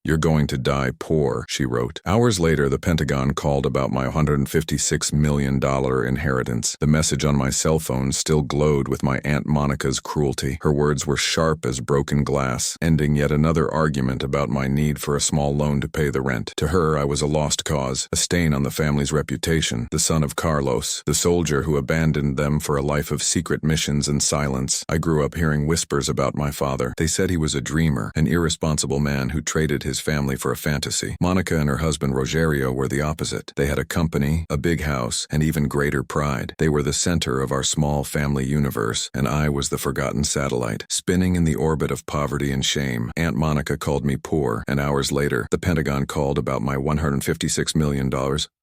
"You're going to die poor," she wrote. Hours later, the Pentagon called about my $156 million inheritance. The message on my cell phone still glowed with my Aunt Monica's cruelty. Her words were sharp as broken glass, ending yet another argument about my need for a small loan to pay the rent. To her, I was a lost cause, a stain on the family's reputation, the son of Carlos, the soldier who abandoned them for a life of secret missions and silence. I grew up hearing whispers about my father. They said he was a dreamer, an irresponsible man who traded his family for a fantasy. Monica and her husband Rogério were the opposite. They had a company, a big house, and even greater pride. They were the center of our small family universe, and I was the forgotten satellite, spinning in the orbit of poverty and shame. Aunt Monica called me poor, and hours later, the Pentagon called about my $156 million.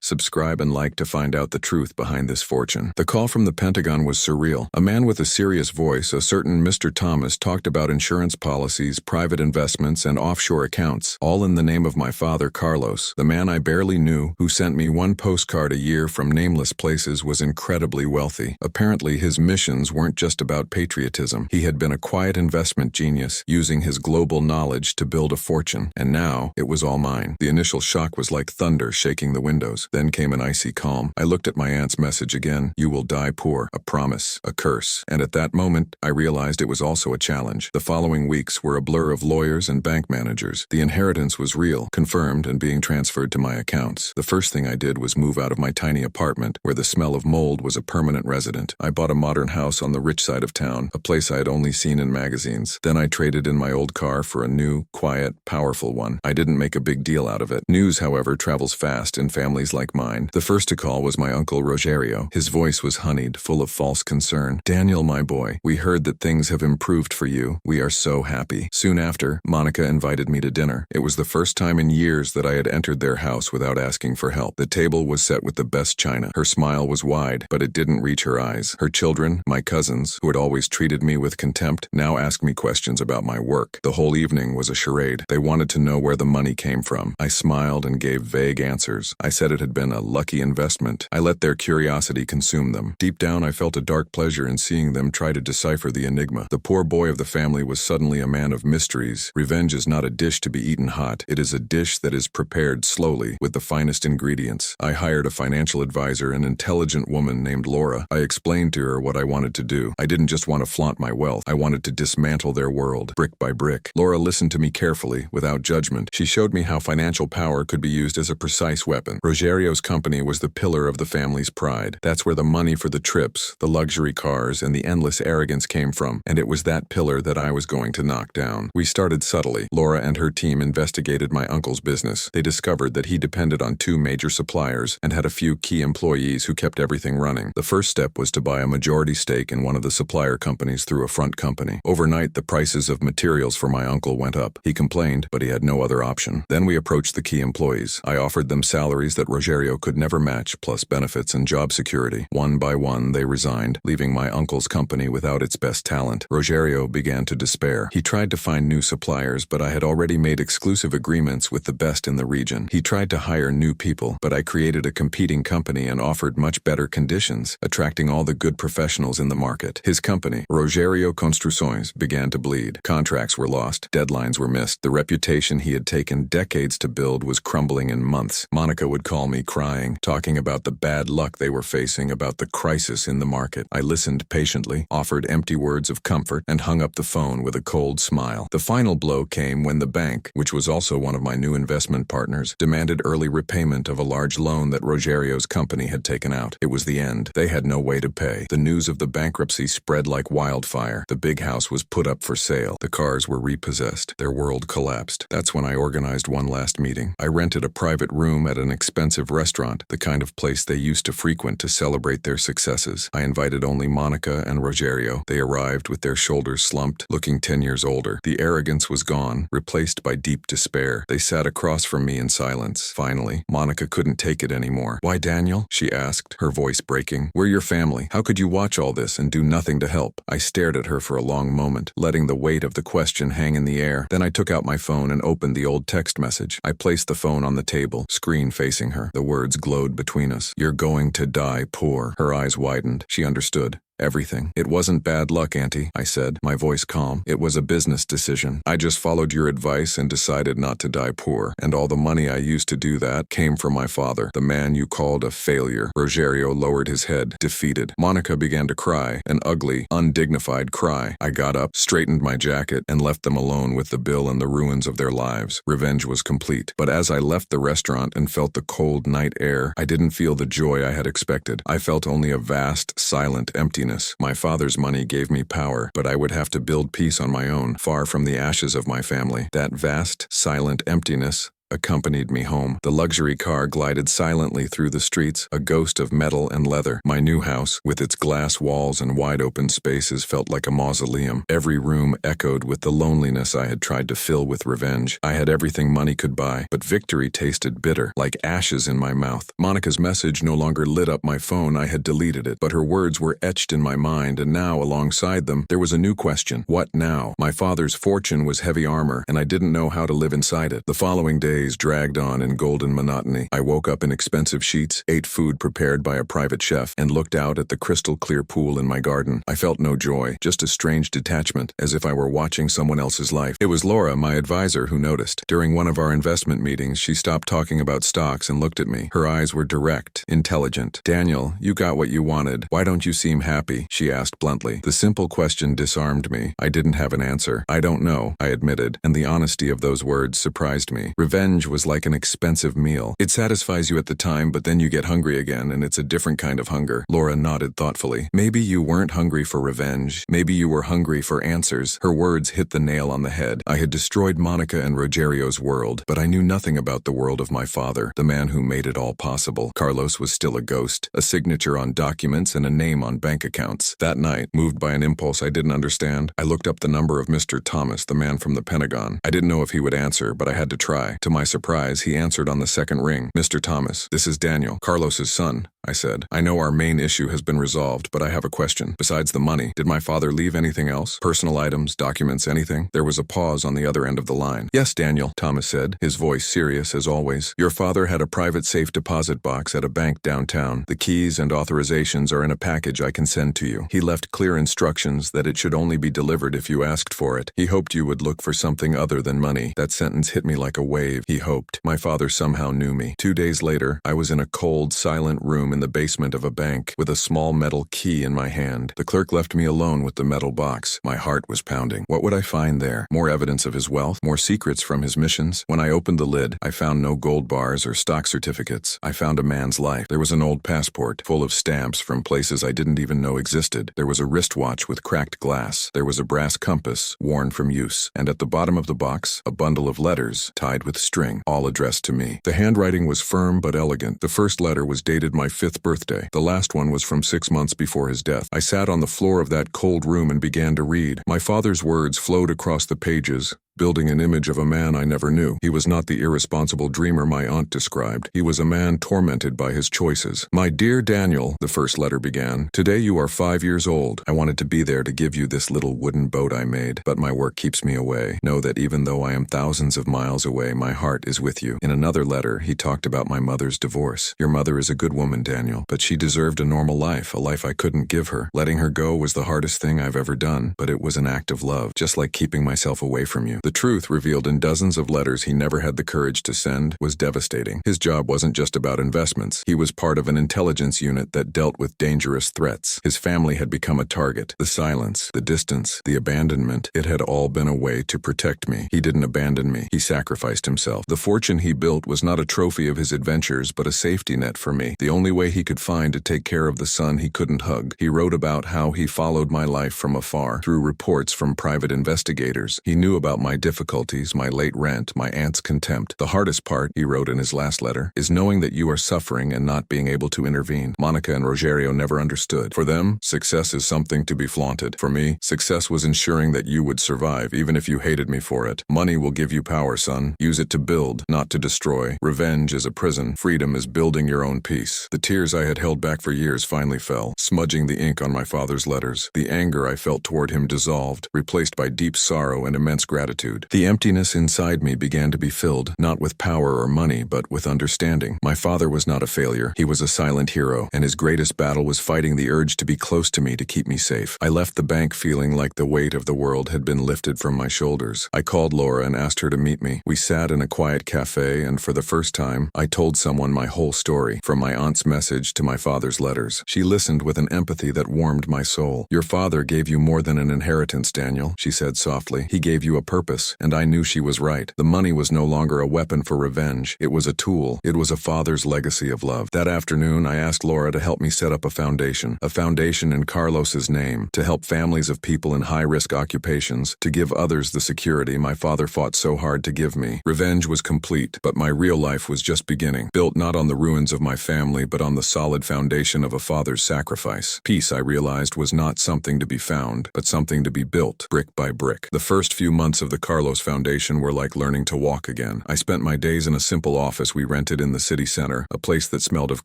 Subscribe and like to find out the truth behind this fortune. The call from the Pentagon was surreal. A man with a serious voice, a certain Mr. Thomas, talked about insurance policies, private investments, and offshore accounts, all in the name of my father, Carlos. The man I barely knew, who sent me one postcard a year from nameless places, was incredibly wealthy. Apparently, his missions weren't just about patriotism. He had been a quiet investment genius, using his global knowledge to build a fortune. And now, it was all mine. The initial shock was like thunder shaking the windows. Then came an icy calm. I looked at my aunt's message again. "You will die poor. A promise. A curse." And at that moment, I realized it was also a challenge. The following weeks were a blur of lawyers and bank managers. The inheritance was real, confirmed, and being transferred to my accounts. The first thing I did was move out of my tiny apartment, where the smell of mold was a permanent resident. I bought a modern house on the rich side of town, a place I had only seen in magazines. Then I traded in my old car for a new, quiet, powerful one. I didn't make a big deal out of it. News, however, travels fast in families like mine. The first to call was my uncle Rogério. His voice was honeyed, full of false concern. "Daniel, my boy, we heard that things have improved for you. We are so happy." Soon after, Monica invited me to dinner. It was the first time in years that I had entered their house without asking for help. The table was set with the best china. Her smile was wide, but it didn't reach her eyes. Her children, my cousins, who had always treated me with contempt, now asked me questions about my work. The whole evening was a charade. They wanted to know where the money came from. I smiled and gave vague answers. I said it had been a lucky investment. I let their curiosity consume them. Deep down, I felt a dark pleasure in seeing them try to decipher the enigma. The poor boy of the family was suddenly a man of mysteries. Revenge is not a dish to be eaten hot. It is a dish that is prepared slowly with the finest ingredients. I hired a financial advisor, an intelligent woman named Laura. I explained to her what I wanted to do. I didn't just want to flaunt my wealth. I wanted to dismantle their world, brick by brick. Laura listened to me carefully, without judgment. She showed me how financial power could be used as a precise weapon. Rogério's company was the pillar of the family's pride. That's where the money for the trips, the luxury cars, and the endless arrogance came from, and it was that pillar that I was going to knock down. We started subtly. Laura and her team investigated my uncle's business. They discovered that he depended on two major suppliers and had a few key employees who kept everything running. The first step was to buy a majority stake in one of the supplier companies through a front company. Overnight, the prices of materials for my uncle went up. He complained, but he had no other option. Then we approached the key employees. I offered them salaries that Rogério could never match, plus benefits and job security. One by one, they resigned, leaving my uncle's company without its best talent. Rogério began to despair. He tried to find new suppliers, but I had already made exclusive agreements with the best in the region. He tried to hire new people, but I created a competing company and offered much better conditions, attracting all the good professionals in the market. His company, Rogério Construções, began to bleed. Contracts were lost. Deadlines were missed. The reputation he had taken decades to build was crumbling in months. Monica would call me crying, talking about the bad luck they were facing, about the crisis in the market. I listened patiently, offered empty words of comfort, and hung up the phone with a cold smile. The final blow came when the bank, which was also one of my new investment partners, demanded early repayment of a large loan that Rogério's company had taken out. It was the end. They had no way to pay. The news of the bankruptcy spread like wildfire. The big house was put up for sale. The cars were repossessed. Their world collapsed. That's when I organized one last meeting. I rented a private room at an expensive restaurant, the kind of place they used to frequent to celebrate their successes. I invited only Monica and Rogério. They arrived with their shoulders slumped, looking 10 years older. The arrogance was gone, replaced by deep despair. They sat across from me in silence. Finally, Monica couldn't take it anymore. "Why, Daniel?" she asked, her voice breaking. "We're your family. How could you watch all this and do nothing to help?" I stared at her for a long moment, letting the weight of the question hang in the air. Then I took out my phone and opened the old text message. I placed the phone on the table, screen facing her. The words glowed between us. "You're going to die poor." Her eyes widened. She understood. Everything. It wasn't bad luck, Auntie, I said, my voice calm. It was a business decision. I just followed your advice and decided not to die poor. And all the money I used to do that came from my father, the man you called a failure. Rogério lowered his head, defeated. Monica began to cry, an ugly, undignified cry. I got up, straightened my jacket, and left them alone with the bill and the ruins of their lives. Revenge was complete. But as I left the restaurant and felt the cold night air, I didn't feel the joy I had expected. I felt only a vast, silent emptiness. My father's money gave me power, but I would have to build peace on my own, far from the ashes of my family. That vast, silent emptiness accompanied me home. The luxury car glided silently through the streets, a ghost of metal and leather. My new house, with its glass walls and wide-open spaces, felt like a mausoleum. Every room echoed with the loneliness I had tried to fill with revenge. I had everything money could buy, but victory tasted bitter, like ashes in my mouth. Monica's message no longer lit up my phone. I had deleted it, but her words were etched in my mind, and now, alongside them, there was a new question. What now? My father's fortune was heavy armor, and I didn't know how to live inside it. The following day dragged on in golden monotony. I woke up in expensive sheets, ate food prepared by a private chef, and looked out at the crystal-clear pool in my garden. I felt no joy, just a strange detachment, as if I were watching someone else's life. It was Laura, my advisor, who noticed. During one of our investment meetings, she stopped talking about stocks and looked at me. Her eyes were direct, intelligent. "Daniel, you got what you wanted. Why don't you seem happy?" she asked bluntly. The simple question disarmed me. I didn't have an answer. "I don't know," I admitted, and the honesty of those words surprised me. Revenge was like an expensive meal. It satisfies you at the time, but then you get hungry again, and it's a different kind of hunger. Laura nodded thoughtfully. "Maybe you weren't hungry for revenge. Maybe you were hungry for answers." Her words hit the nail on the head. I had destroyed Monica and Rogério's world, but I knew nothing about the world of my father, the man who made it all possible. Carlos was still a ghost, a signature on documents and a name on bank accounts. That night, moved by an impulse I didn't understand, I looked up the number of Mr. Thomas, the man from the Pentagon. I didn't know if he would answer, but I had to try. To my surprise, he answered on the second ring. "Mr. Thomas, this is Daniel, Carlos's son," I said. "I know our main issue has been resolved, but I have a question. Besides the money, did my father leave anything else? Personal items, documents, anything?" There was a pause on the other end of the line. "Yes, Daniel," Thomas said, his voice serious as always. "Your father had a private safe deposit box at a bank downtown. The keys and authorizations are in a package I can send to you. He left clear instructions that it should only be delivered if you asked for it. He hoped you would look for something other than money." That sentence hit me like a wave. He hoped. My father somehow knew me. 2 days later, I was in a cold, silent room in the basement of a bank, with a small metal key in my hand. The clerk left me alone with the metal box. My heart was pounding. What would I find there? More evidence of his wealth? More secrets from his missions? When I opened the lid, I found no gold bars or stock certificates. I found a man's life. There was an old passport, full of stamps from places I didn't even know existed. There was a wristwatch with cracked glass. There was a brass compass, worn from use. And at the bottom of the box, a bundle of letters, tied with string, all addressed to me. The handwriting was firm but elegant. The first letter was dated my 5th birthday. The last one was from 6 months before his death. I sat on the floor of that cold room and began to read. My father's words flowed across the pages, building an image of a man I never knew. He was not the irresponsible dreamer my aunt described. He was a man tormented by his choices. "My dear Daniel," the first letter began, "today you are 5 years old. I wanted to be there to give you this little wooden boat I made, but my work keeps me away. Know that even though I am thousands of miles away, my heart is with you." In another letter, he talked about my mother's divorce. "Your mother is a good woman, Daniel, but she deserved a normal life, a life I couldn't give her. Letting her go was the hardest thing I've ever done, but it was an act of love, just like keeping myself away from you." The truth, revealed in dozens of letters he never had the courage to send, was devastating. His job wasn't just about investments. He was part of an intelligence unit that dealt with dangerous threats. His family had become a target. The silence, the distance, the abandonment, it had all been a way to protect me. He didn't abandon me. He sacrificed himself. The fortune he built was not a trophy of his adventures, but a safety net for me. The only way he could find to take care of the son he couldn't hug. He wrote about how he followed my life from afar, through reports from private investigators. He knew about my difficulties, my late rent, my aunt's contempt. "The hardest part," he wrote in his last letter, "is knowing that you are suffering and not being able to intervene." Monica and Rogério never understood. For them, success is something to be flaunted. For me, success was ensuring that you would survive, even if you hated me for it. "Money will give you power, son. Use it to build, not to destroy. Revenge is a prison. Freedom is building your own peace." The tears I had held back for years finally fell, smudging the ink on my father's letters. The anger I felt toward him dissolved, replaced by deep sorrow and immense gratitude. gratitude. The emptiness inside me began to be filled, not with power or money, but with understanding. My father was not a failure. He was a silent hero, and his greatest battle was fighting the urge to be close to me to keep me safe. I left the bank feeling like the weight of the world had been lifted from my shoulders. I called Laura and asked her to meet me. We sat in a quiet cafe, and for the first time, I told someone my whole story, from my aunt's message to my father's letters. She listened with an empathy that warmed my soul. "Your father gave you more than an inheritance, Daniel," she said softly. "He gave you a purpose," and I knew she was right. The money was no longer a weapon for revenge. It was a tool. It was a father's legacy of love. That afternoon, I asked Laura to help me set up a foundation in Carlos's name, to help families of people in high-risk occupations, to give others the security my father fought so hard to give me. Revenge was complete, but my real life was just beginning, built not on the ruins of my family, but on the solid foundation of a father's sacrifice. Peace, I realized, was not something to be found, but something to be built, brick by brick. The first few months of the Carlos Foundation were like learning to walk again. I spent my days in a simple office we rented in the city center, a place that smelled of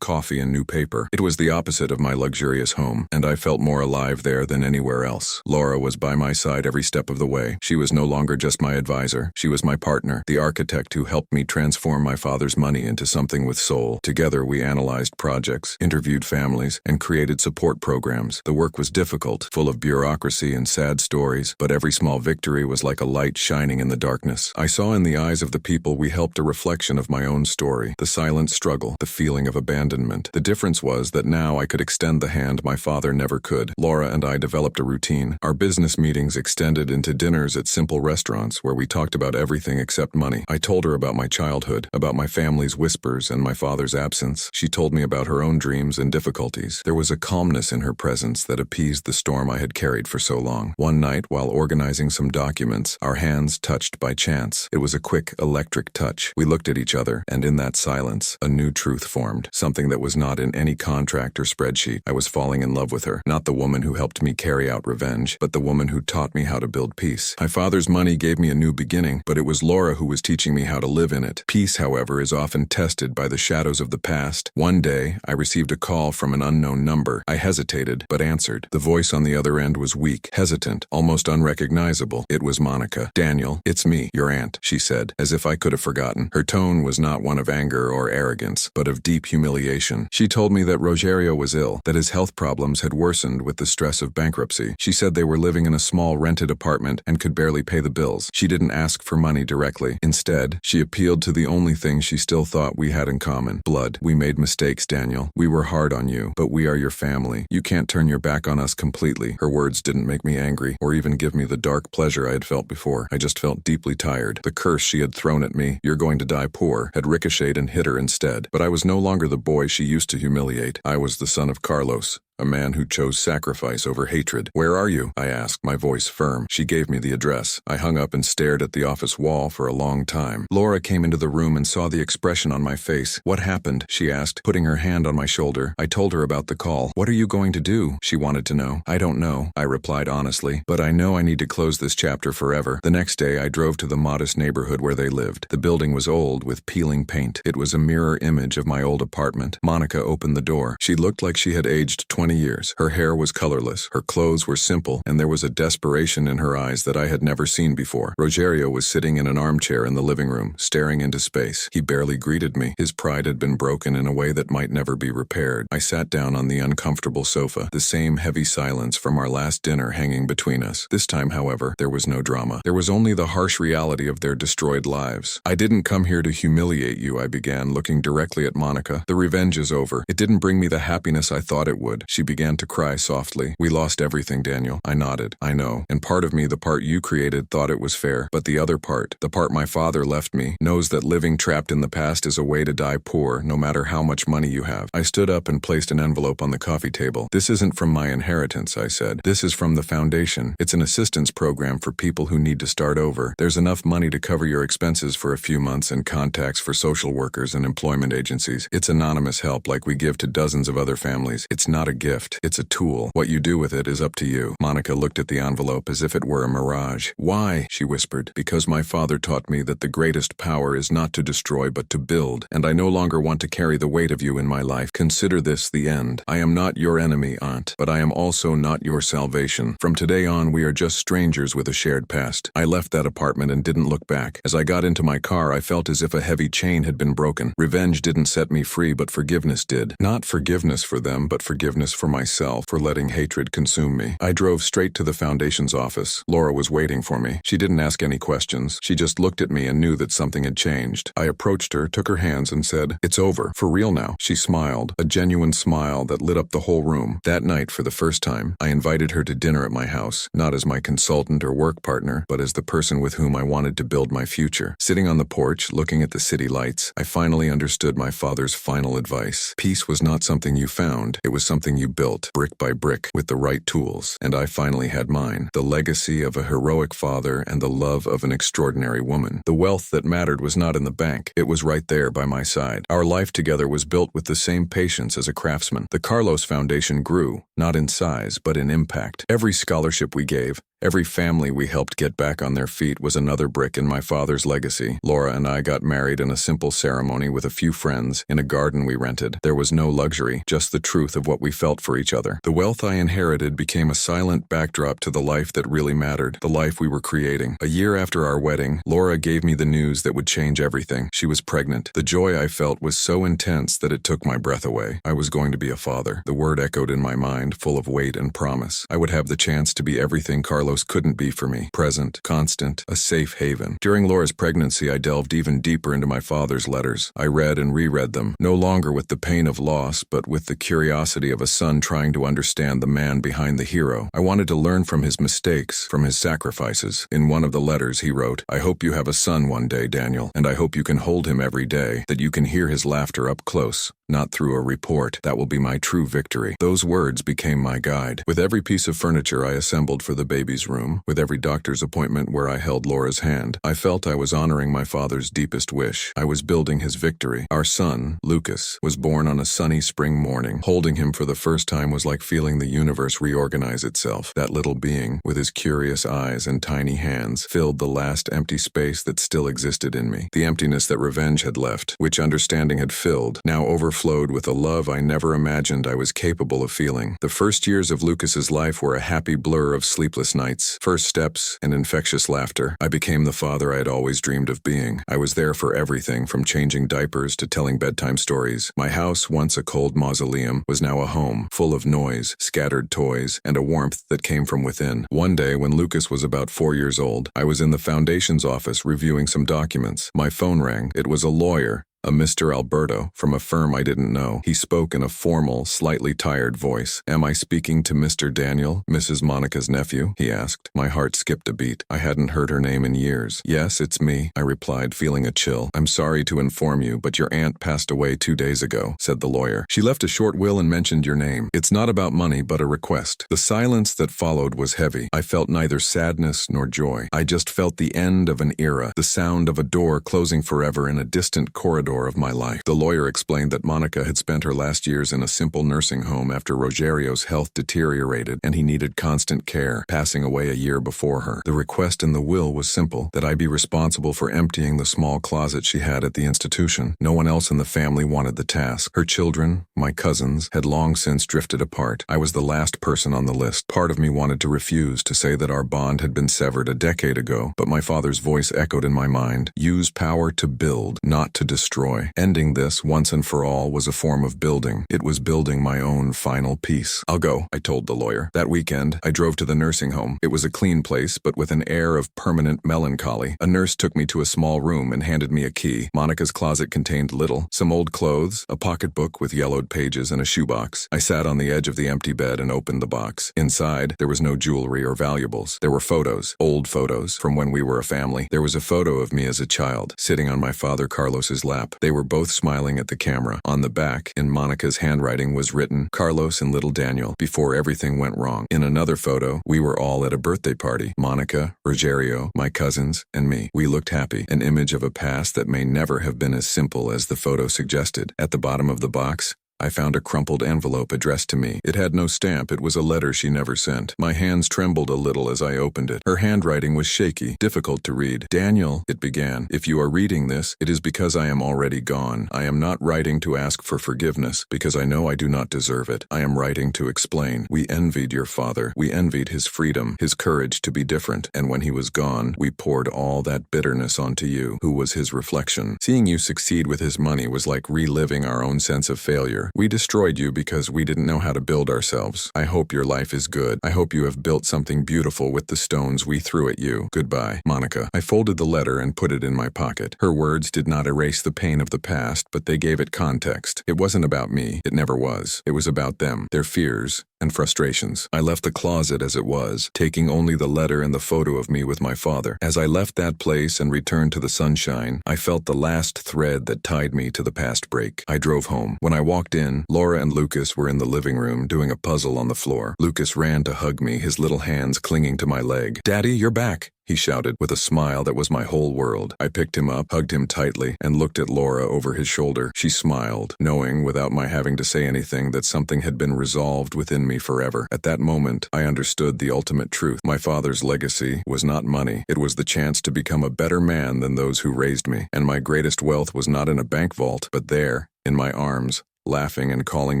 coffee and new paper. It was the opposite of my luxurious home, and I felt more alive there than anywhere else. Laura was by my side every step of the way. She was no longer just my advisor. She was my partner, the architect who helped me transform my father's money into something with soul. Together we analyzed projects, interviewed families, and created support programs. The work was difficult, full of bureaucracy and sad stories, but every small victory was like a light shining in the darkness. I saw in the eyes of the people we helped a reflection of my own story, the silent struggle, the feeling of abandonment. The difference was that now I could extend the hand my father never could. Laura and I developed a routine. Our business meetings extended into dinners at simple restaurants where we talked about everything except money. I told her about my childhood, about my family's whispers and my father's absence. She told me about her own dreams and difficulties. There was a calmness in her presence that appeased the storm I had carried for so long. One night, while organizing some documents, our hands touched by chance. It was a quick, electric touch. We looked at each other, and in that silence, a new truth formed, something that was not in any contract or spreadsheet. I was falling in love with her, not the woman who helped me carry out revenge, but the woman who taught me how to build peace. My father's money gave me a new beginning, but it was Laura who was teaching me how to live in it. Peace, however, is often tested by the shadows of the past. One day, I received a call from an unknown number. I hesitated, but answered. The voice on the other end was weak, hesitant, almost unrecognizable. It was Monica. "Daniel, it's me, your aunt," she said, as if I could have forgotten. Her tone was not one of anger or arrogance, but of deep humiliation. She told me that Rogério was ill, that his health problems had worsened with the stress of bankruptcy. She said they were living in a small rented apartment and could barely pay the bills. She didn't ask for money directly. Instead, she appealed to the only thing she still thought we had in common: blood. "We made mistakes, Daniel. We were hard on you, but we are your family. You can't turn your back on us completely." Her words didn't make me angry, or even give me the dark pleasure I had felt before. I just felt deeply tired. The curse she had thrown at me, "You're going to die poor," had ricocheted and hit her instead. But I was no longer the boy she used to humiliate. I was the son of Carlos, a man who chose sacrifice over hatred. "Where are you?" I asked, my voice firm. She gave me the address. I hung up and stared at the office wall for a long time. Laura came into the room and saw the expression on my face. "What happened?" she asked, putting her hand on my shoulder. I told her about the call. "What are you going to do?" she wanted to know. "I don't know," I replied honestly, "but I know I need to close this chapter forever." The next day, I drove to the modest neighborhood where they lived. The building was old, with peeling paint. It was a mirror image of my old apartment. Monica opened the door. She looked like she had aged 20 years. Her hair was colorless, her clothes were simple, and there was a desperation in her eyes that I had never seen before. Rogério was sitting in an armchair in the living room, staring into space. He barely greeted me. His pride had been broken in a way that might never be repaired. I sat down on the uncomfortable sofa, the same heavy silence from our last dinner hanging between us. This time, however, there was no drama. There was only the harsh reality of their destroyed lives. "I didn't come here to humiliate you," I began, looking directly at Monica. "The revenge is over. It didn't bring me the happiness I thought it would." She began to cry softly. "We lost everything, Daniel." I nodded. "I know. And part of me, the part you created, thought it was fair. But the other part, the part my father left me, knows that living trapped in the past is a way to die poor, no matter how much money you have." I stood up and placed an envelope on the coffee table. "This isn't from my inheritance," I said. "This is from the foundation. It's an assistance program for people who need to start over. There's enough money to cover your expenses for a few months and contacts for social workers and employment agencies. It's anonymous help like we give to dozens of other families. It's not a gift. It's a tool. What you do with it is up to you. Monica looked at the envelope as if it were a mirage. Why? She whispered. Because my father taught me that the greatest power is not to destroy but to build, and I no longer want to carry the weight of you in my life. Consider this the end. I am not your enemy, Aunt, but I am also not your salvation. From today on, we are just strangers with a shared past. I left that apartment and didn't look back. As I got into my car, I felt as if a heavy chain had been broken. Revenge didn't set me free, but forgiveness did. Not forgiveness for them, but forgiveness for myself for letting hatred consume me. I drove straight to the Foundation's office. Laura was waiting for me. She didn't ask any questions. She just looked at me and knew that something had changed. I approached her, took her hands, and said, "It's over. For real now." She smiled, a genuine smile that lit up the whole room. That night, for the first time, I invited her to dinner at my house, not as my consultant or work partner, but as the person with whom I wanted to build my future. Sitting on the porch, looking at the city lights, I finally understood my father's final advice. Peace was not something you found. It was something you built, brick by brick, with the right tools. And I finally had mine. The legacy of a heroic father and the love of an extraordinary woman. The wealth that mattered was not in the bank. It was right there by my side. Our life together was built with the same patience as a craftsman. The Carlos Foundation grew, not in size, but in impact. Every scholarship we gave, every family we helped get back on their feet was another brick in my father's legacy. Laura and I got married in a simple ceremony with a few friends in a garden we rented. There was no luxury, just the truth of what we felt for each other. The wealth I inherited became a silent backdrop to the life that really mattered, the life we were creating. A year after our wedding, Laura gave me the news that would change everything. She was pregnant. The joy I felt was so intense that it took my breath away. I was going to be a father. The word echoed in my mind, full of weight and promise. I would have the chance to be everything Carlos couldn't be for me. Present, constant, a safe haven. During Laura's pregnancy, I delved even deeper into my father's letters. I read and reread them, no longer with the pain of loss, but with the curiosity of a son trying to understand the man behind the hero. I wanted to learn from his mistakes, from his sacrifices. In one of the letters, he wrote, "I hope you have a son one day, Daniel, and I hope you can hold him every day, that you can hear his laughter up close, not through a report. That will be my true victory." Those words became my guide. With every piece of furniture I assembled for the baby's room, with every doctor's appointment where I held Laura's hand, I felt I was honoring my father's deepest wish. I was building his victory. Our son, Lucas, was born on a sunny spring morning. Holding him for the first time was like feeling the universe reorganize itself. That little being, with his curious eyes and tiny hands, filled the last empty space that still existed in me. The emptiness that revenge had left, which understanding had filled, now overflowed with a love I never imagined I was capable of feeling. The first years of Lucas's life were a happy blur of sleepless nights, first steps, and infectious laughter. I became the father I had always dreamed of being. I was there for everything, from changing diapers to telling bedtime stories. My house, once a cold mausoleum, was now a home, full of noise, scattered toys, and a warmth that came from within. One day, when Lucas was about 4 years old, I was in the Foundation's office reviewing some documents. My phone rang. It was a lawyer, a Mr. Alberto, from a firm I didn't know. He spoke in a formal, slightly tired voice. "Am I speaking to Mr. Daniel, Mrs. Monica's nephew?" he asked. My heart skipped a beat. I hadn't heard her name in years. "Yes, it's me," I replied, feeling a chill. "I'm sorry to inform you, but your aunt passed away 2 days ago," said the lawyer. "She left a short will and mentioned your name. It's not about money, but a request." The silence that followed was heavy. I felt neither sadness nor joy. I just felt the end of an era, the sound of a door closing forever in a distant corridor of my life. The lawyer explained that Monica had spent her last years in a simple nursing home after Rogério's health deteriorated and he needed constant care, passing away a year before her. The request in the will was simple, that I be responsible for emptying the small closet she had at the institution. No one else in the family wanted the task. Her children, my cousins, had long since drifted apart. I was the last person on the list. Part of me wanted to refuse, to say that our bond had been severed a decade ago, but my father's voice echoed in my mind. Use power to build, not to destroy. Ending this once and for all was a form of building. It was building my own final piece. "I'll go," I told the lawyer. That weekend, I drove to the nursing home. It was a clean place, but with an air of permanent melancholy. A nurse took me to a small room and handed me a key. Monica's closet contained little: some old clothes, a pocketbook with yellowed pages, and a shoebox. I sat on the edge of the empty bed and opened the box. Inside, there was no jewelry or valuables. There were photos, old photos, from when we were a family. There was a photo of me as a child, sitting on my father Carlos's lap. They were both smiling at the camera. On the back, in Monica's handwriting, was written, "Carlos and little Daniel, before everything went wrong." In another photo, we were all at a birthday party. Monica, Rogério, my cousins, and me. We looked happy, an image of a past that may never have been as simple as the photo suggested. At the bottom of the box, I found a crumpled envelope addressed to me. It had no stamp. It was a letter she never sent. My hands trembled a little as I opened it. Her handwriting was shaky, difficult to read. "Daniel," it began, "if you are reading this, it is because I am already gone. I am not writing to ask for forgiveness, because I know I do not deserve it. I am writing to explain. We envied your father. We envied his freedom, his courage to be different, and when he was gone, we poured all that bitterness onto you, who was his reflection. Seeing you succeed with his money was like reliving our own sense of failure. We destroyed you because we didn't know how to build ourselves. I hope your life is good. I hope you have built something beautiful with the stones we threw at you. Goodbye, Monica." I folded the letter and put it in my pocket. Her words did not erase the pain of the past, but they gave it context. It wasn't about me. It never was. It was about them, their fears, and frustrations. I left the closet as it was, taking only the letter and the photo of me with my father. As I left that place and returned to the sunshine, I felt the last thread that tied me to the past break. I drove home. When I walked in, Laura and Lucas were in the living room doing a puzzle on the floor. Lucas ran to hug me, his little hands clinging to my leg. "Daddy, you're back," he shouted, with a smile that was my whole world. I picked him up, hugged him tightly, and looked at Laura over his shoulder. She smiled, knowing, without my having to say anything, that something had been resolved within me forever. At that moment, I understood the ultimate truth. My father's legacy was not money. It was the chance to become a better man than those who raised me. And my greatest wealth was not in a bank vault, but there, in my arms, laughing and calling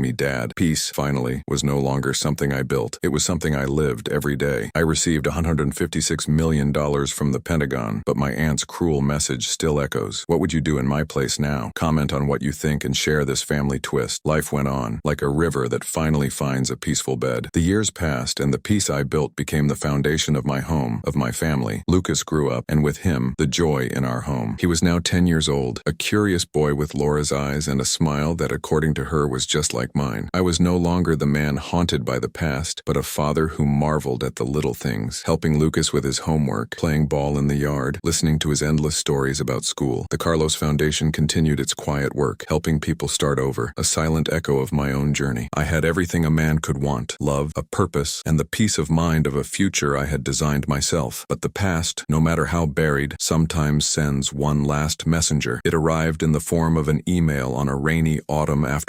me Dad. Peace, finally, was no longer something I built. It was something I lived every day. I received $156 million from the Pentagon, but my aunt's cruel message still echoes. What would you do in my place now? Comment on what you think and share this family twist. Life went on, like a river that finally finds a peaceful bed. The years passed, and the peace I built became the foundation of my home, of my family. Lucas grew up, and with him, the joy in our home. He was now 10 years old, a curious boy with Laura's eyes and a smile that, according to her, was just like mine. I was no longer the man haunted by the past, but a father who marveled at the little things, helping Lucas with his homework, playing ball in the yard, listening to his endless stories about school. The Carlos Foundation continued its quiet work, helping people start over, a silent echo of my own journey. I had everything a man could want: love, a purpose, and the peace of mind of a future I had designed myself. But the past, no matter how buried, sometimes sends one last messenger. It arrived in the form of an email on a rainy autumn afternoon.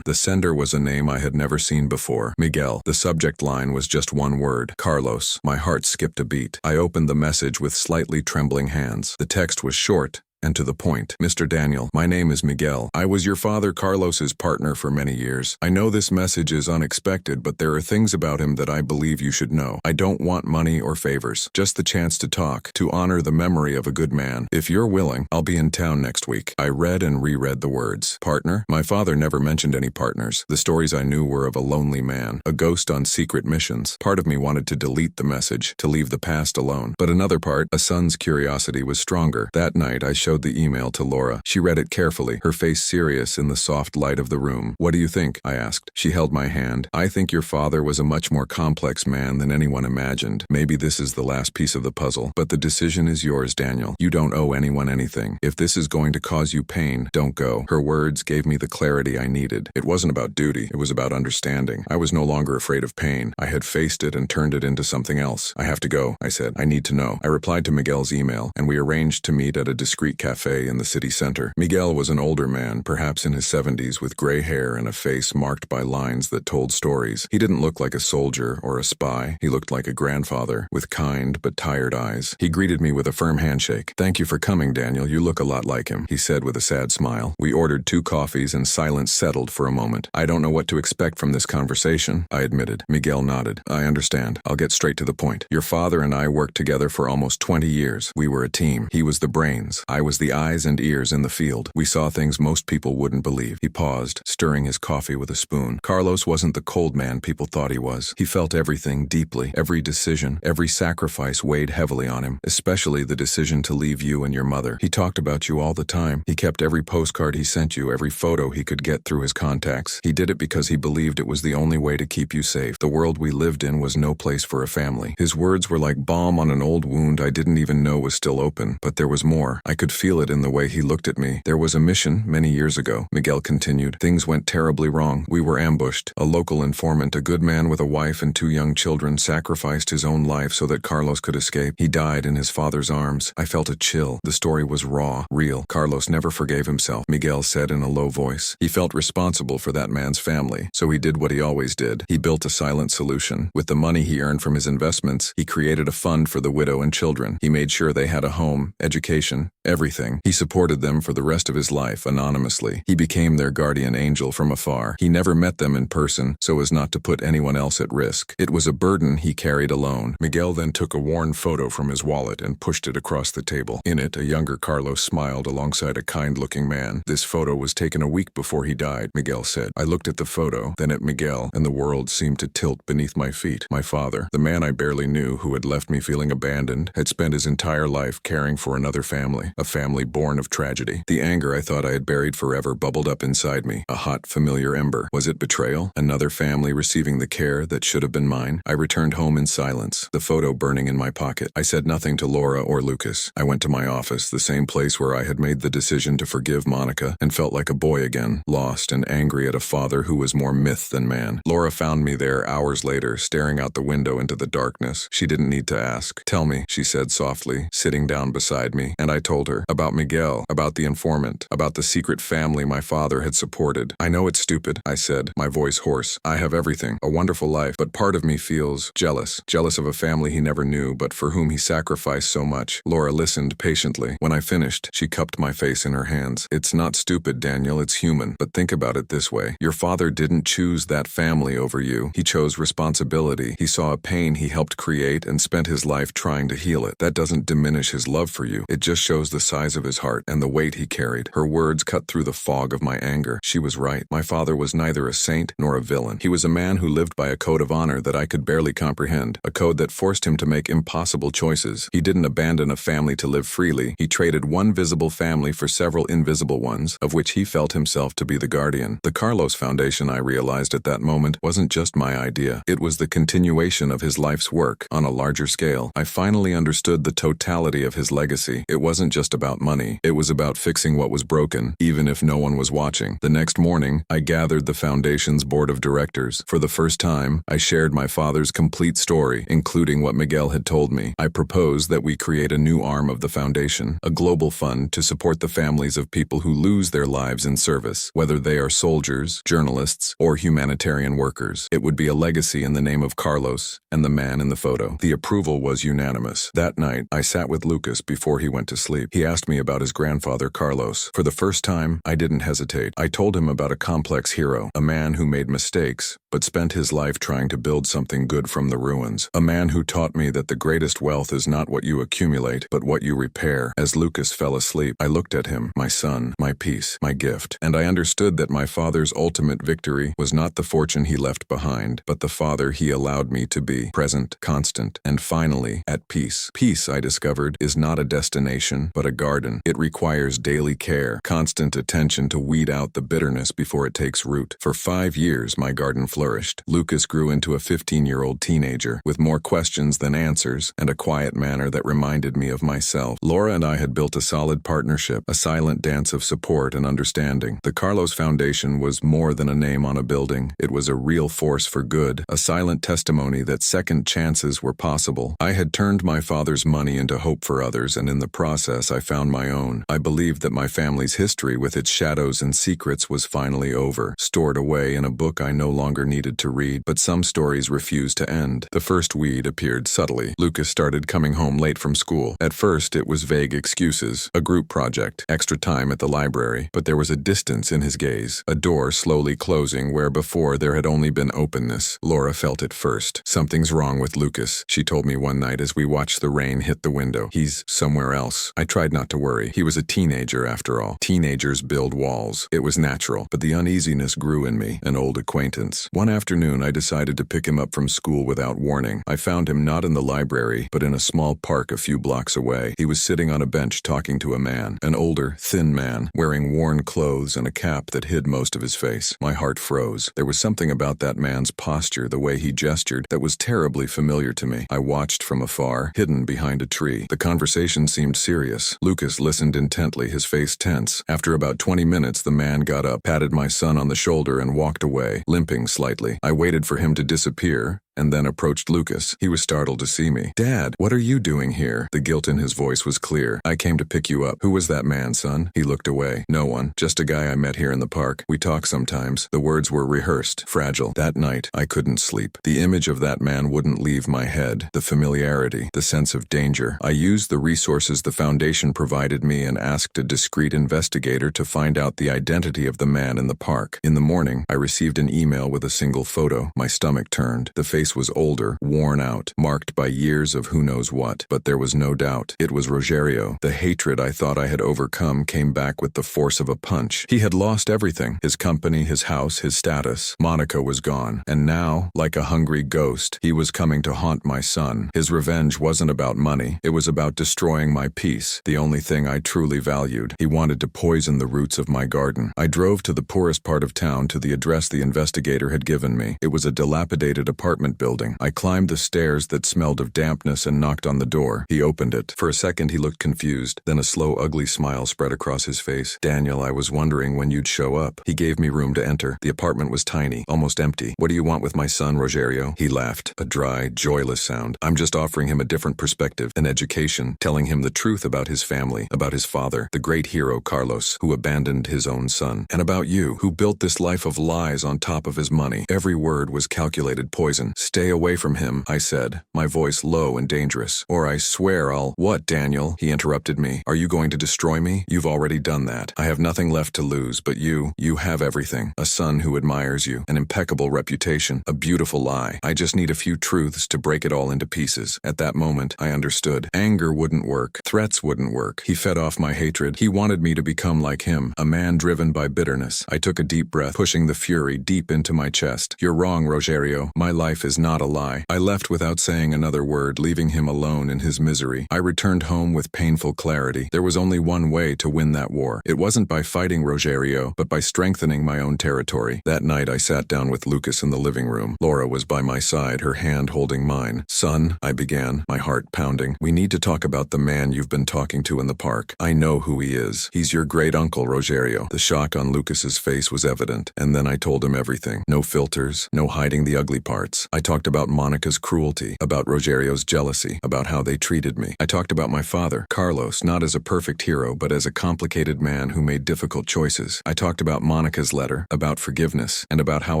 The sender was a name I had never seen before: Miguel. The subject line was just one word: Carlos. My heart skipped a beat. I opened the message with slightly trembling hands. The text was short and to the point. "Mr. Daniel, my name is Miguel. I was your father Carlos's partner for many years. I know this message is unexpected, but there are things about him that I believe you should know. I don't want money or favors, just the chance to talk, to honor the memory of a good man. If you're willing, I'll be in town next week." I read and reread the words. Partner? My father never mentioned any partners. The stories I knew were of a lonely man, a ghost on secret missions. Part of me wanted to delete the message, to leave the past alone. But another part, a son's curiosity, was stronger. That night, I showed the email to Laura. She read it carefully, her face serious in the soft light of the room. "What do you think?" I asked. She held my hand. "I think your father was a much more complex man than anyone imagined. Maybe this is the last piece of the puzzle. But the decision is yours, Daniel. You don't owe anyone anything. If this is going to cause you pain, don't go." Her words gave me the clarity I needed. It wasn't about duty. It was about understanding. I was no longer afraid of pain. I had faced it and turned it into something else. "I have to go," I said. "I need to know." I replied to Miguel's email, and we arranged to meet at a discreet cafe in the city center. Miguel was an older man, perhaps in his 70s, with gray hair and a face marked by lines that told stories. He didn't look like a soldier or a spy. He looked like a grandfather, with kind but tired eyes. He greeted me with a firm handshake. "Thank you for coming, Daniel. You look a lot like him," he said with a sad smile. We ordered 2 coffees and silence settled for a moment. "I don't know what to expect from this conversation," I admitted. Miguel nodded. "I understand. I'll get straight to the point. Your father and I worked together for almost 20 years. We were a team. He was the brains. I was the eyes and ears in the field. We saw things most people wouldn't believe." He paused, stirring his coffee with a spoon. "Carlos wasn't the cold man people thought he was. He felt everything deeply. Every decision, every sacrifice weighed heavily on him, especially the decision to leave you and your mother. He talked about you all the time. He kept every postcard he sent you, every photo he could get through his contacts. He did it because he believed it was the only way to keep you safe. The world we lived in was no place for a family." His words were like balm on an old wound I didn't even know was still open, but there was more. I could feel it in the way he looked at me. There was a mission many years ago, Miguel continued. Things went terribly wrong. We were ambushed. A local informant, a good man with a wife and 2 young children, sacrificed his own life so that Carlos could escape. He died in his father's arms. I felt a chill. The story was raw, real. Carlos never forgave himself, Miguel said in a low voice. He felt responsible for that man's family, so he did what he always did. He built a silent solution. With the money he earned from his investments, he created a fund for the widow and children. He made sure they had a home, education, everything. He supported them for the rest of his life, anonymously. He became their guardian angel from afar. He never met them in person, so as not to put anyone else at risk. It was a burden he carried alone. Miguel then took a worn photo from his wallet and pushed it across the table. In it, a younger Carlos smiled alongside a kind-looking man. This photo was taken a week before he died, Miguel said. I looked at the photo, then at Miguel, and the world seemed to tilt beneath my feet. My father, the man I barely knew who had left me feeling abandoned, had spent his entire life caring for another family, a family born of tragedy. The anger I thought I had buried forever bubbled up inside me, a hot, familiar ember. Was it betrayal? Another family receiving the care that should have been mine? I returned home in silence, the photo burning in my pocket. I said nothing to Laura or Lucas. I went to my office, the same place where I had made the decision to forgive Monica, and felt like a boy again, lost and angry at a father who was more myth than man. Laura found me there hours later, staring out the window into the darkness. She didn't need to ask. Tell me, she said softly, sitting down beside me, and I told her about Miguel, about the informant, about the secret family my father had supported. I know it's stupid, I said, my voice hoarse. I have everything, a wonderful life, but part of me feels jealous of a family he never knew, but for whom he sacrificed so much. Laura listened patiently. When I finished, she cupped my face in her hands. It's not stupid, Daniel, it's human. But think about it this way. Your father didn't choose that family over you. He chose responsibility. He saw a pain he helped create and spent his life trying to heal it. That doesn't diminish his love for you. It just shows the size of his heart and the weight he carried. Her words cut through the fog of my anger. She was right. My father was neither a saint nor a villain. He was a man who lived by a code of honor that I could barely comprehend, a code that forced him to make impossible choices. He didn't abandon a family to live freely. He traded one visible family for several invisible ones, of which he felt himself to be the guardian. The Carlos Foundation, I realized at that moment, wasn't just my idea. It was the continuation of his life's work, on a larger scale. I finally understood the totality of his legacy. It wasn't just about money. It was about fixing what was broken, even if no one was watching. The next morning, I gathered the Foundation's board of directors. For the first time, I shared my father's complete story, including what Miguel had told me. I proposed that we create a new arm of the Foundation, a global fund to support the families of people who lose their lives in service, whether they are soldiers, journalists, or humanitarian workers. It would be a legacy in the name of Carlos and the man in the photo. The approval was unanimous. That night, I sat with Lucas before he went to sleep. He asked me about his grandfather, Carlos. For the first time, I didn't hesitate. I told him about a complex hero, a man who made mistakes, but spent his life trying to build something good from the ruins. A man who taught me that the greatest wealth is not what you accumulate, but what you repair. As Lucas fell asleep, I looked at him, my son, my peace, my gift, and I understood that my father's ultimate victory was not the fortune he left behind, but the father he allowed me to be, present, constant, and finally, at peace. Peace, I discovered, is not a destination, but a garden. It requires daily care, constant attention to weed out the bitterness before it takes root. For 5 years, my garden flourished. Lucas grew into a 15-year-old teenager, with more questions than answers, and a quiet manner that reminded me of myself. Laura and I had built a solid partnership, a silent dance of support and understanding. The Carlos Foundation was more than a name on a building. It was a real force for good, a silent testimony that second chances were possible. I had turned my father's money into hope for others, and in the process I found my own. I believed that my family's history with its shadows and secrets was finally over, stored away in a book I no longer needed to read, but some stories refused to end. The first weed appeared subtly. Lucas started coming home late from school. At first, it was vague excuses, a group project, extra time at the library, but there was a distance in his gaze, a door slowly closing where before there had only been openness. Laura felt it first. Something's wrong with Lucas, she told me one night as we watched the rain hit the window. He's somewhere else. I tried not to worry. He was a teenager after all. Teenagers build walls. It was natural, but the uneasiness grew in me, an old acquaintance. One afternoon, I decided to pick him up from school without warning. I found him not in the library, but in a small park a few blocks away. He was sitting on a bench talking to a man, an older, thin man, wearing worn clothes and a cap that hid most of his face. My heart froze. There was something about that man's posture, the way he gestured, that was terribly familiar to me. I watched from afar, hidden behind a tree. The conversation seemed serious. Lucas listened intently, his face tense. After about 20 minutes, the man got up, patted my son on the shoulder, and walked away, limping slightly. I waited for him to disappear, and then approached Lucas. He was startled to see me. "Dad, what are you doing here?" The guilt in his voice was clear. "I came to pick you up." "Who was that man, son?" He looked away. "No one. Just a guy I met here in the park. We talk sometimes." The words were rehearsed, fragile. That night, I couldn't sleep. The image of that man wouldn't leave my head. The familiarity, the sense of danger. I used the resources the Foundation provided me and asked a discreet investigator to find out the identity of the man in the park. In the morning, I received an email with a single photo. My stomach turned. The face was older, worn out, marked by years of who knows what. But there was no doubt. It was Rogério. The hatred I thought I had overcome came back with the force of a punch. He had lost everything. His company, his house, his status. Monica was gone. And now, like a hungry ghost, he was coming to haunt my son. His revenge wasn't about money. It was about destroying my peace, the only thing I truly valued. He wanted to poison the roots of my garden. I drove to the poorest part of town, to the address the investigator had given me. It was a dilapidated apartment building. I climbed the stairs that smelled of dampness and knocked on the door. He opened it. For a second he looked confused. Then a slow, ugly smile spread across his face. "Daniel, I was wondering when you'd show up." He gave me room to enter. The apartment was tiny, almost empty. "What do you want with my son, Rogério?" He laughed, a dry, joyless sound. "I'm just offering him a different perspective, an education, telling him the truth about his family, about his father, the great hero Carlos, who abandoned his own son, and about you, who built this life of lies on top of his money." Every word was calculated poison. "Stay away from him," I said, my voice low and dangerous. "Or I swear I'll—" "What, Daniel?" He interrupted me. "Are you going to destroy me? You've already done that. I have nothing left to lose, but you have everything. A son who admires you, an impeccable reputation, a beautiful lie. I just need a few truths to break it all into pieces." At that moment, I understood. Anger wouldn't work. Threats wouldn't work. He fed off my hatred. He wanted me to become like him, a man driven by bitterness. I took a deep breath, pushing the fury deep into my chest. "You're wrong, Rogério. My life is not a lie." I left without saying another word, leaving him alone in his misery. I returned home with painful clarity. There was only one way to win that war. It wasn't by fighting Rogério, but by strengthening my own territory. That night I sat down with Lucas in the living room. Laura was by my side, her hand holding mine. "Son," I began, my heart pounding, "we need to talk about the man you've been talking to in the park. I know who he is. He's your great-uncle, Rogério." The shock on Lucas's face was evident, and then I told him everything. No filters, no hiding the ugly parts. I talked about Monica's cruelty, about Rogério's jealousy, about how they treated me. I talked about my father, Carlos, not as a perfect hero, but as a complicated man who made difficult choices. I talked about Monica's letter, about forgiveness, and about how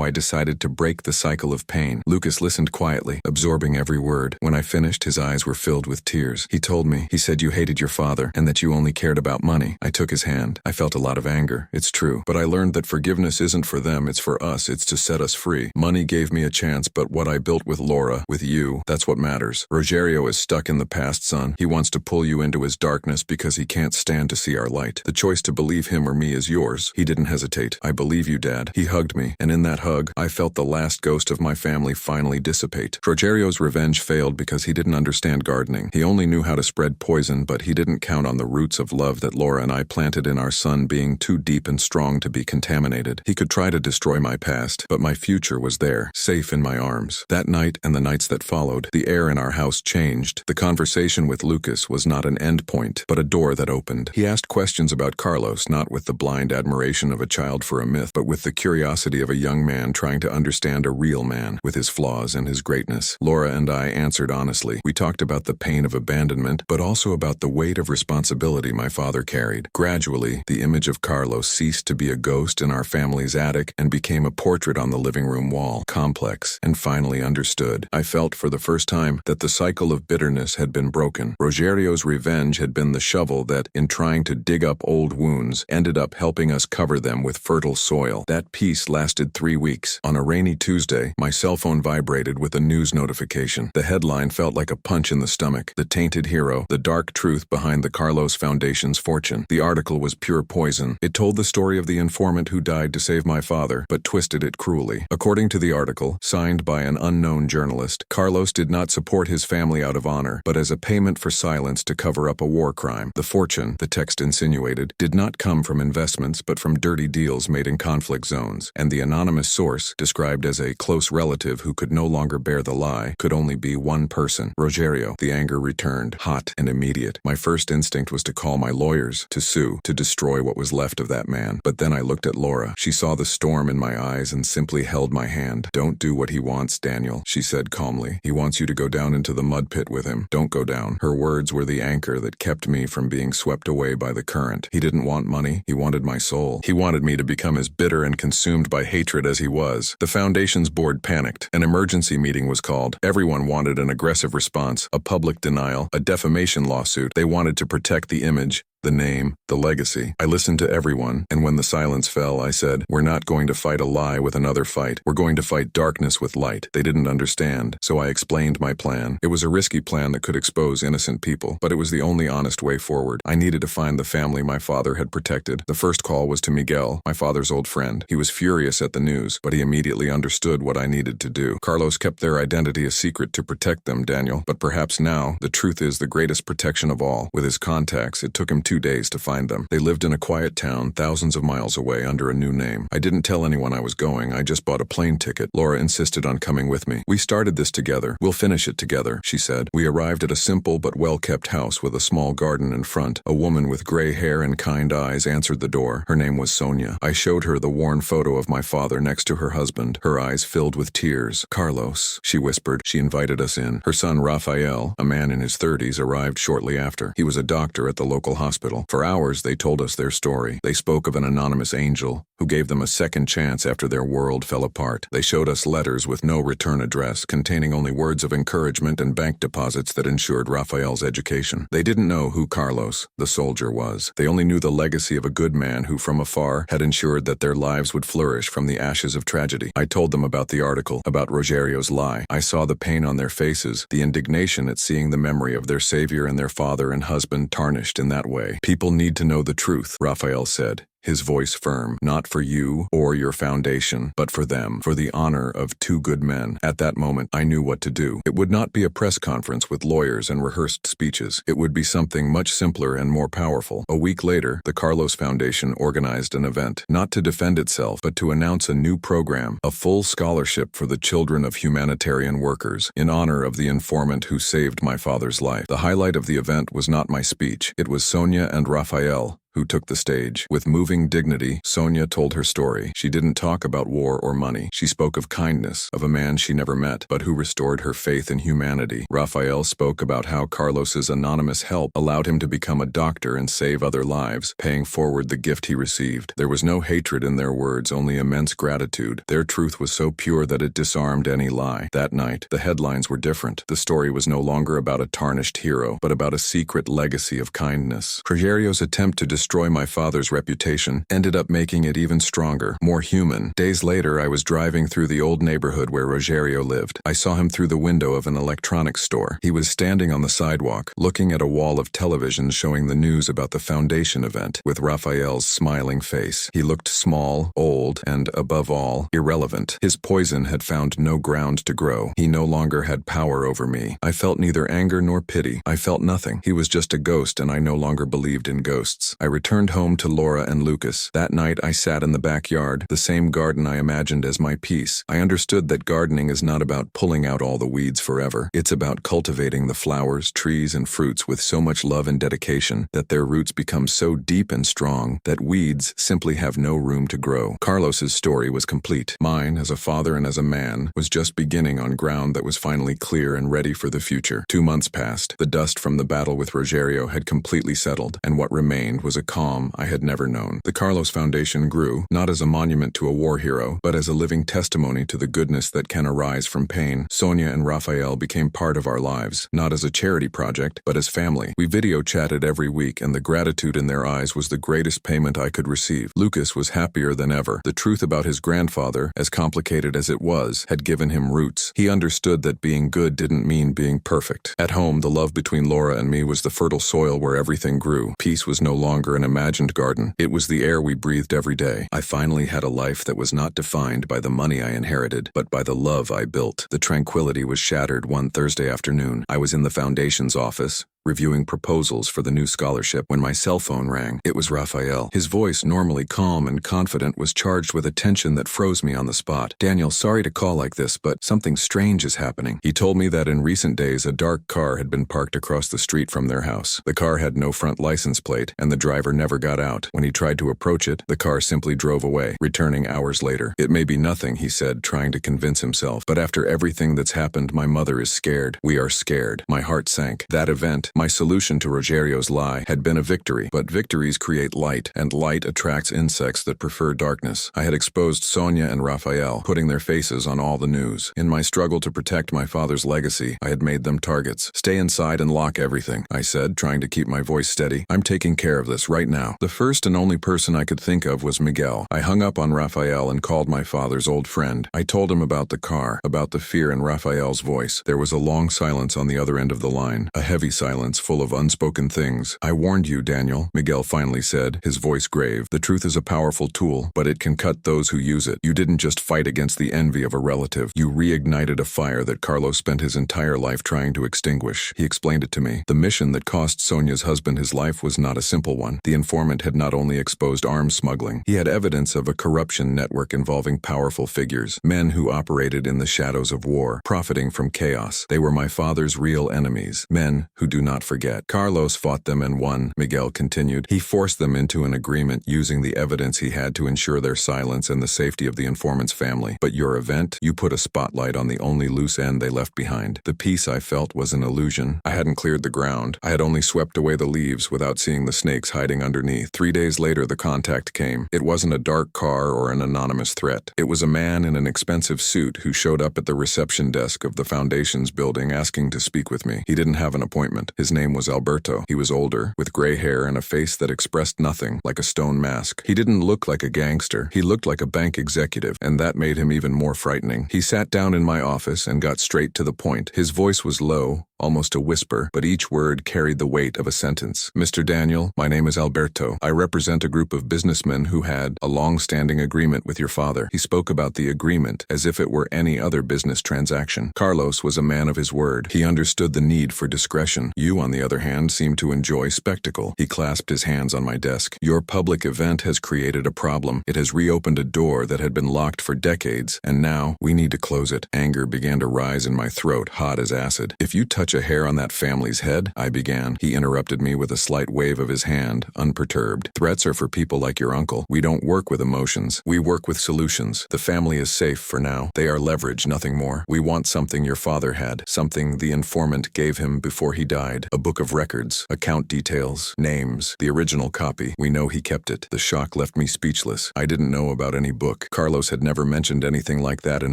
I decided to break the cycle of pain. Lucas listened quietly, absorbing every word. When I finished, his eyes were filled with tears. He told me, he said you hated your father, and that you only cared about money. I took his hand. I felt a lot of anger, it's true, but I learned that forgiveness isn't for them, it's for us, it's to set us free. Money gave me a chance, but what I built with Laura, with you, that's what matters. Rogério is stuck in the past, son. He wants to pull you into his darkness because he can't stand to see our light. The choice to believe him or me is yours." He didn't hesitate. "I believe you, Dad." He hugged me, and in that hug, I felt the last ghost of my family finally dissipate. Rogério's revenge failed because he didn't understand gardening. He only knew how to spread poison, but he didn't count on the roots of love that Laura and I planted in our son being too deep and strong to be contaminated. He could try to destroy my past, but my future was there, safe in my arms. That night and the nights that followed, the air in our house changed. The conversation with Lucas was not an end point, but a door that opened. He asked questions about Carlos, not with the blind admiration of a child for a myth, but with the curiosity of a young man trying to understand a real man, with his flaws and his greatness. Laura and I answered honestly. We talked about the pain of abandonment, but also about the weight of responsibility my father carried. Gradually, the image of Carlos ceased to be a ghost in our family's attic and became a portrait on the living room wall, complex, and finally understood. I felt for the first time that the cycle of bitterness had been broken. Rogério's revenge had been the shovel that, in trying to dig up old wounds, ended up helping us cover them with fertile soil. That peace lasted 3 weeks. On a rainy Tuesday, my cell phone vibrated with a news notification. The headline felt like a punch in the stomach. "The Tainted Hero, the Dark Truth Behind the Carlos Foundation's Fortune." The article was pure poison. It told the story of the informant who died to save my father, but twisted it cruelly. According to the article, signed by an unknown journalist. Carlos did not support his family out of honor, but as a payment for silence to cover up a war crime. The fortune, the text insinuated, did not come from investments but from dirty deals made in conflict zones, and the anonymous source, described as a close relative who could no longer bear the lie, could only be one person, Rogério. The anger returned, hot and immediate. My first instinct was to call my lawyers, to sue, to destroy what was left of that man. But then I looked at Laura. She saw the storm in my eyes and simply held my hand. "Don't do what he wants, Daniel," she said calmly. "He wants you to go down into the mud pit with him. Don't go down." Her words were the anchor that kept me from being swept away by the current. He didn't want money. He wanted my soul. He wanted me to become as bitter and consumed by hatred as he was. The Foundation's board panicked. An emergency meeting was called. Everyone wanted an aggressive response, a public denial, a defamation lawsuit. They wanted to protect the image, the name, the legacy. I listened to everyone, and when the silence fell, I said, "We're not going to fight a lie with another fight. We're going to fight darkness with light." They didn't understand, so I explained my plan. It was a risky plan that could expose innocent people, but it was the only honest way forward. I needed to find the family my father had protected. The first call was to Miguel, my father's old friend. He was furious at the news, but he immediately understood what I needed to do. Carlos kept their identity a secret to protect them, Daniel, but perhaps now, the truth is the greatest protection of all. With his contacts, it took him 2 days to find them. They lived in a quiet town thousands of miles away under a new name. I didn't tell anyone I was going. I just bought a plane ticket. Laura insisted on coming with me. "We started this together. We'll finish it together," she said. We arrived at a simple but well-kept house with a small garden in front. A woman with gray hair and kind eyes answered the door. Her name was Sonia. I showed her the worn photo of my father next to her husband. Her eyes filled with tears. "Carlos," she whispered. She invited us in. Her son Rafael, a man in his 30s, arrived shortly after. He was a doctor at the local hospital. For hours, they told us their story. They spoke of an anonymous angel who gave them a second chance after their world fell apart. They showed us letters with no return address, containing only words of encouragement and bank deposits that ensured Rafael's education. They didn't know who Carlos, the soldier, was. They only knew the legacy of a good man who, from afar, had ensured that their lives would flourish from the ashes of tragedy. I told them about the article, about Rogério's lie. I saw the pain on their faces, the indignation at seeing the memory of their savior and their father and husband tarnished in that way. "People need to know the truth," Rafael said, his voice firm. "Not for you or your foundation, but for them, for the honor of 2 good men." At that moment, I knew what to do. It would not be a press conference with lawyers and rehearsed speeches. It would be something much simpler and more powerful. A week later, the Carlos Foundation organized an event, not to defend itself, but to announce a new program, a full scholarship for the children of humanitarian workers, in honor of the informant who saved my father's life. The highlight of the event was not my speech. It was Sonia and Rafael who took the stage. With moving dignity, Sonia told her story. She didn't talk about war or money. She spoke of kindness, of a man she never met, but who restored her faith in humanity. Rafael spoke about how Carlos's anonymous help allowed him to become a doctor and save other lives, paying forward the gift he received. There was no hatred in their words, only immense gratitude. Their truth was so pure that it disarmed any lie. That night, the headlines were different. The story was no longer about a tarnished hero, but about a secret legacy of kindness. Rogério's attempt to destroy my father's reputation ended up making it even stronger, more human. Days later, I was driving through the old neighborhood where Rogério lived. I saw him through the window of an electronics store. He was standing on the sidewalk, looking at a wall of television showing the news about the foundation event, with Rafael's smiling face. He looked small, old, and, above all, irrelevant. His poison had found no ground to grow. He no longer had power over me. I felt neither anger nor pity. I felt nothing. He was just a ghost, and I no longer believed in ghosts. I returned home to Laura and Lucas. That night I sat in the backyard, the same garden I imagined as my peace. I understood that gardening is not about pulling out all the weeds forever. It's about cultivating the flowers, trees, and fruits with so much love and dedication that their roots become so deep and strong that weeds simply have no room to grow. Carlos's story was complete. Mine, as a father and as a man, was just beginning on ground that was finally clear and ready for the future. 2 months passed. The dust from the battle with Rogério had completely settled, and what remained was a calm I had never known. The Carlos Foundation grew, not as a monument to a war hero, but as a living testimony to the goodness that can arise from pain. Sonia and Rafael became part of our lives, not as a charity project, but as family. We video chatted every week, and the gratitude in their eyes was the greatest payment I could receive. Lucas was happier than ever. The truth about his grandfather, as complicated as it was, had given him roots. He understood that being good didn't mean being perfect. At home, the love between Laura and me was the fertile soil where everything grew. Peace was no longer longer an imagined garden. It was the air we breathed every day. I finally had a life that was not defined by the money I inherited, but by the love I built. The tranquility was shattered one Thursday afternoon. I was in the foundation's office, reviewing proposals for the new scholarship, when my cell phone rang. It was Raphael. His voice, normally calm and confident, was charged with a tension that froze me on the spot. "Daniel, sorry to call like this, but something strange is happening." He told me that in recent days a dark car had been parked across the street from their house. The car had no front license plate, and the driver never got out. When he tried to approach it, the car simply drove away, returning hours later. "It may be nothing," he said, trying to convince himself, "but after everything that's happened, my mother is scared. We are scared." My heart sank. That event, my solution to Rogério's lie, had been a victory. But victories create light, and light attracts insects that prefer darkness. I had exposed Sonia and Raphael, putting their faces on all the news. In my struggle to protect my father's legacy, I had made them targets. "Stay inside and lock everything," I said, trying to keep my voice steady. "I'm taking care of this right now." The first and only person I could think of was Miguel. I hung up on Raphael and called my father's old friend. I told him about the car, about the fear in Raphael's voice. There was a long silence on the other end of the line, a heavy silence full of unspoken things. "I warned you, Daniel," Miguel finally said, his voice grave. "The truth is a powerful tool, but it can cut those who use it. You didn't just fight against the envy of a relative. You reignited a fire that Carlos spent his entire life trying to extinguish." He explained it to me. The mission that cost Sonia's husband his life was not a simple one. The informant had not only exposed arms smuggling, he had evidence of a corruption network involving powerful figures, men who operated in the shadows of war, profiting from chaos. They were my father's real enemies, men who do not forget. "Carlos fought them and won," Miguel continued. "He forced them into an agreement using the evidence he had to ensure their silence and the safety of the informant's family. But your event, you put a spotlight on the only loose end they left behind. The peace I felt was an illusion. I hadn't cleared the ground. I had only swept away the leaves without seeing the snakes hiding underneath. 3 days later, the contact came. It wasn't a dark car or an anonymous threat. It was a man in an expensive suit who showed up at the reception desk of the Foundation's building asking to speak with me. He didn't have an appointment. His name was Alberto. He was older, with gray hair and a face that expressed nothing, like a stone mask. He didn't look like a gangster. He looked like a bank executive, and that made him even more frightening. He sat down in my office and got straight to the point. His voice was low, almost a whisper, but each word carried the weight of a sentence. "Mr. Daniel, my name is Alberto. I represent a group of businessmen who had a long-standing agreement with your father." He spoke about the agreement as if it were any other business transaction. "Carlos was a man of his word. He understood the need for discretion. You, on the other hand, seem to enjoy spectacle." He clasped his hands on my desk. "Your public event has created a problem. It has reopened a door that had been locked for decades, and now we need to close it." Anger began to rise in my throat, hot as acid. "If you touch a hair on that family's head," I began. He interrupted me with a slight wave of his hand, unperturbed. "Threats are for people like your uncle. We don't work with emotions. We work with solutions. The family is safe for now. They are leverage, nothing more. We want something your father had, something the informant gave him before he died. A book of records, account details, names, the original copy. We know he kept it." The shock left me speechless. I didn't know about any book. Carlos had never mentioned anything like that in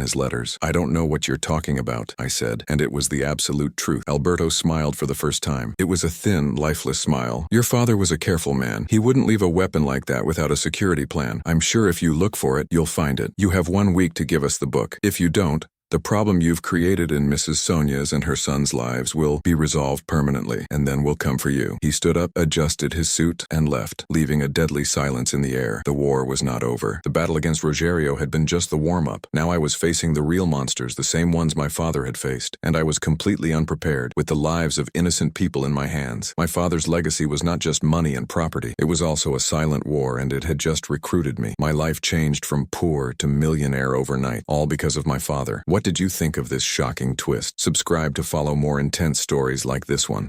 his letters. "I don't know what you're talking about," I said, and it was the absolute truth. Alberto smiled for the first time. It was a thin, lifeless smile. "Your father was a careful man. He wouldn't leave a weapon like that without a security plan. I'm sure if you look for it, you'll find it. You have 1 week to give us the book. If you don't, the problem you've created in Mrs. Sonia's and her son's lives will be resolved permanently, and then we'll come for you." He stood up, adjusted his suit, and left, leaving a deadly silence in the air. The war was not over. The battle against Rogério had been just the warm-up. Now I was facing the real monsters, the same ones my father had faced, and I was completely unprepared, with the lives of innocent people in my hands. My father's legacy was not just money and property. It was also a silent war, and it had just recruited me. My life changed from poor to millionaire overnight, all because of my father. What did you think of this shocking twist? Subscribe to follow more intense stories like this one.